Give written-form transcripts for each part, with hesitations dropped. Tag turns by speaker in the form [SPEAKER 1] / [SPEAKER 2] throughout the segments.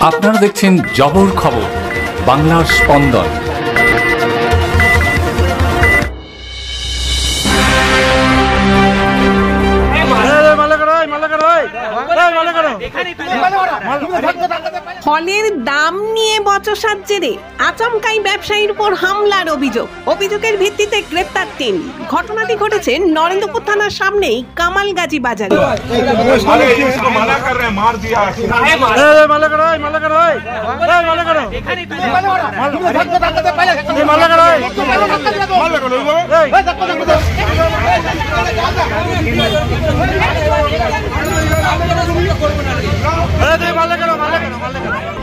[SPEAKER 1] আপনারা দেখছেন জবর খবর, বাংলার স্পন্দন।
[SPEAKER 2] ফলের দাম নিয়ে বচসার জেরে আচমকাই ব্যবসায়ীর উপর হামলার অভিযোগের ভিত্তিতে গ্রেপ্তার ৩। ঘটনাটি ঘটেছে নরেন্দ্রপুর থানার সামনেই কামালগাজী বাজারে।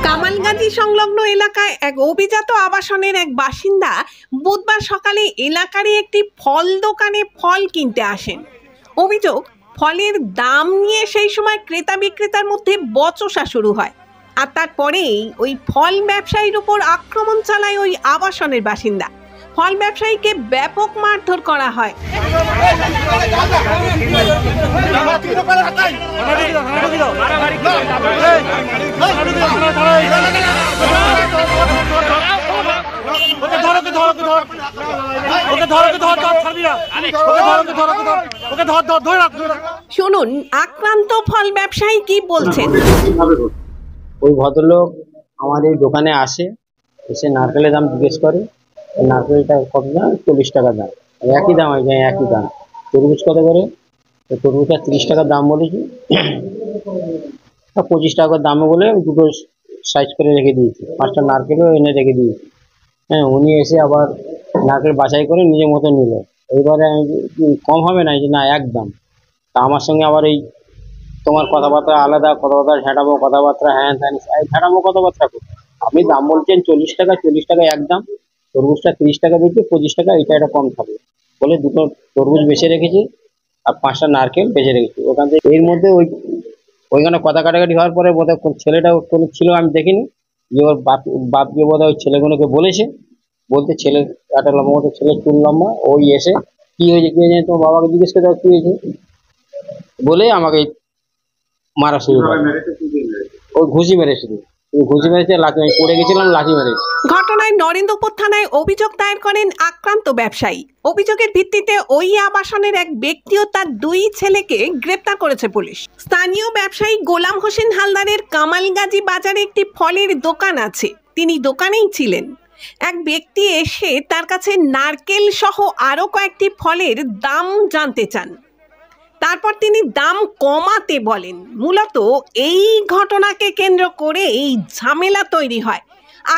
[SPEAKER 2] কামালগাজী সংলগ্ন এলাকায় এক অভিজাত আবাসনের এক বাসিন্দা বুধবার সকালে এলাকারই একটি ফল দোকানে ফল কিনতে আসেন। অভিযোগ, ফলের দাম নিয়ে সেই সময় ক্রেতা বিক্রেতার মধ্যে বচসা শুরু হয়, আর তারপরেই ওই ফল ব্যবসায়ীর উপর আক্রমণ চালায় ওই আবাসনের বাসিন্দা। ফল ব্যবসায়ীকে ব্যাপক মারধর করা হয়। শুনুন আক্রান্ত ফল ব্যবসায়ী কি বলছেন।
[SPEAKER 3] ওই ভদ্রলোক আমার এই দোকানে আসে, এসে নারকেলের দাম জিজ্ঞেস করে। নারকেলটা কত দাম? 40 টাকা দাম। একই দাম, একই দাম। তরমুজ কত করে? তরমুজটা 30 টাকার দাম বলেছি, 25 টাকার দামে বলে আমি দুটো সাইজ করে রেখে দিয়েছি। 5টা নারকেলও এনে রেখে দিয়েছি। হ্যাঁ, উনি এসে আবার নারকেল বাছাই করে নিজের মতো নিল। এইবারে আমি কম হবে না, যে না একদম। তা আমার সঙ্গে আবার এই তোমার কথাবার্তা আলাদা, কথাবার্তা ঝাঁটাবো, কথাবার্তা হ্যাঁ হ্যাঁ ঝাঁটাবো কথাবার্তা করো। আপনি দাম বলছেন 40 টাকা, 40 টাকা একদম। তরমুজটা 30 টাকা বেশি, 25 টাকা এটা একটা কম থাকবে বলে দুটো তরমুজ বেছে রেখেছি আর 5টা নারকেল বেছে রেখেছি। ওখান থেকে এর মধ্যে ওইখানে কথা কাটাকাটি হওয়ার পরে বোধহয় ছেলেটা কোনো ছিল আমি দেখিনি, যে ওর বাপ গিয়ে বোধহয় ওই ছেলেগুলোকে বলতে ছেলে একটা লম্বা মতো, ছেলে চুল লম্বা, ওই এসে কি হয়েছে কি হয়েছে তোমার বাবাকে জিজ্ঞেস করে কি হয়েছে বলে আমাকে মারা শুরু করে। ওই ঘুষি মেরেছিল, ঘুষি মেরেছে, লাঠি, আমি পড়ে গেছিলাম, লাঠি মেরেছে।
[SPEAKER 2] ঘটনায় নরেন্দ্রপুর থানায় অভিযোগ দায়ের করেন আক্রান্ত ব্যবসায়ী। অভিযোগের ভিত্তিতে ওই আবাসনের এক ব্যক্তি ও তার 2 ছেলেকে গ্রেপ্তার করেছে পুলিশ। স্থানীয় ব্যবসায়ী গোলাম হোসেন হালদারের কামালগাজী বাজারে একটি ফলের দোকান আছে, তিনি দোকানেই ছিলেন। এক ব্যক্তি এসে তার কাছে নারকেল সহ আরো কয়েকটি ফলের দাম জানতে চান। তারপর তিনি দাম কমাতে বলেন। মূলত এই ঘটনাকে কেন্দ্র করে এই ঝামেলা তৈরি হয়।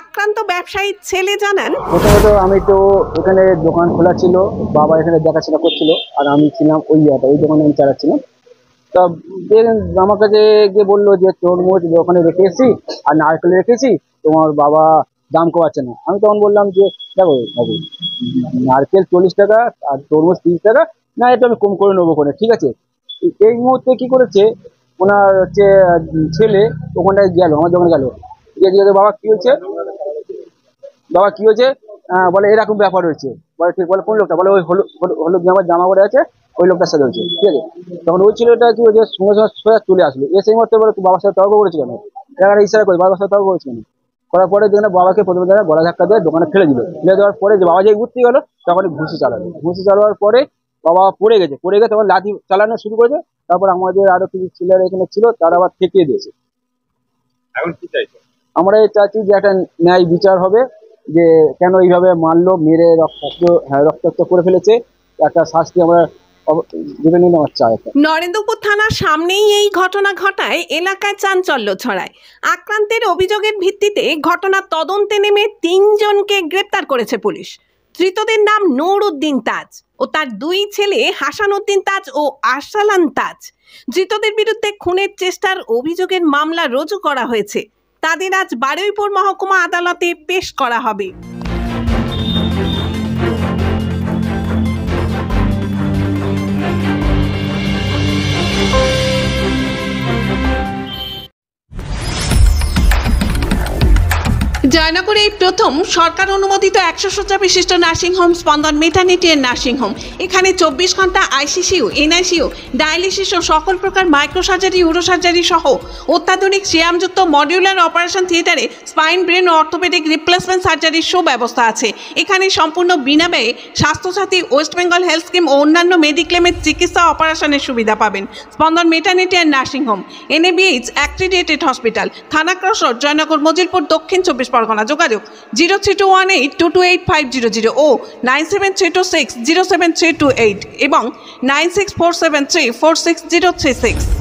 [SPEAKER 2] আক্রান্ত ব্যবসায়ীর ছেলে জানান,
[SPEAKER 4] প্রথমত আমি তো এখানে দোকান খোলা ছিল, বাবা এখানে দেখাশোনা করছিল, আর আমি ছিলাম ওই দোকানে আমি চালাচ্ছিলাম। তা আমার কাছে গিয়ে বললো যে তরমুজ ওখানে রেখে এসেছি আর নারকেল রেখেছি, তোমার বাবা দাম কমাচ্ছে না। আমি তখন বললাম যে দেখো বাবু, নারকেল 40 টাকা আর তরমুজ 30 টাকা, না এটা আমি কম করে নেবো কোনে, ঠিক আছে। এই মুহূর্তে কি করেছে ওনার হচ্ছে ছেলে ওখানটায় গেল, আমার দোকানে গেল, গিয়ে বাবা কি হয়েছে, বাবা কি হয়েছে, বলে এরকম ব্যাপার হয়েছে। বলে ঠিক, বলে কোন লোকটা? বলে ওই হলুদ জামা পরে আছে, ওই লোকটার সাথে হয়েছে, ঠিক আছে। তখন ওই ছেলেটা কি হয়েছে, সঙ্গে সঙ্গে সোজা চলে আসলো, এসে এই মুহূর্তে বলে বাবার সাথে তর্ক করেছে কেন, এরা ইশারা করে বাবার সাথে তর্ক করেছে কেন। করার পরে দেখে বাবাকে প্রথমে জায়গায় গলা ধাক্কা দিয়ে দোকানে ফেলে দিল। ফেলে দেওয়ার পরে যে বাবা যে ঘুরতে গেলো, তখন ঘুষি চালালো। ঘুষি চালানোর পরে বাবা পড়ে গেছে, তখন লাঠি চালানো শুরু করেছে। তারপর আমাদের আরো কিছু ছেলেরা এখানে ছিল, তারা আবার ঠেকিয়ে দিয়েছে। এখন কি চাইছো? আমরা চাইছি যে একটা ন্যায় বিচার হবে, যে কেন এইভাবে মারলো, মেরে রক্তাক্ত করে ফেলেছে, একটা শাস্তি আমরা
[SPEAKER 2] নরেন্দ্রপুর থানার সামনেই এই ঘটনা ঘটায় এলাকায় চাঞ্চল্য ছড়ায়। আক্রান্তের অভিযোগের ভিত্তিতে ঘটনা তদন্তে নেমে 3 জনকে গ্রেপ্তার করেছে পুলিশ। ধৃতদের নাম নূর উদ্দিন তাজ ও তার 2 ছেলে হাসান উদ্দিন তাজ ও আরসালান তাজ। ধৃতদের বিরুদ্ধে খুনের চেষ্টার অভিযোগের মামলা রুজু করা হয়েছে। তাদের আজ বারুইপুর মহকুমা আদালতে পেশ করা হবে। জয়নগর রানাঘাটে এই প্রথম সরকার অনুমোদিত 100 শয্যা বিশিষ্ট নার্সিংহোম স্পন্দন মেটার্নিটি এন্ড নার্সিংহোম। এখানে 24 ঘন্টা আইসিসিউ, এনআইসিউ, ডায়ালিসিস ও সকল প্রকার মাইক্রোসার্জারি, ইউরোসার্জারি সহ অত্যাধুনিক সিয়ামযুক্ত মডিউলার অপারেশন থিয়েটারে স্পাইন, ব্রেন ও অর্থোপেডিক রিপ্লেসমেন্ট সার্জারির সুব্যবস্থা আছে। এখানে সম্পূর্ণ বিনামূল্যে Swasthya Sathi, West Bengal health scheme ও অন্যান্য মেডিক্লেমের চিকিৎসা অপারেশনের সুবিধা পাবেন। Spandan maternity and nursing home, NABH accredited hospital, থানা ক্রস রোড, জয়নগর, মজিলপুর, দক্ষিণ 24 পরগনা। যোগাযোগ 0321822850 ও 9732607328 এবং 9647346036।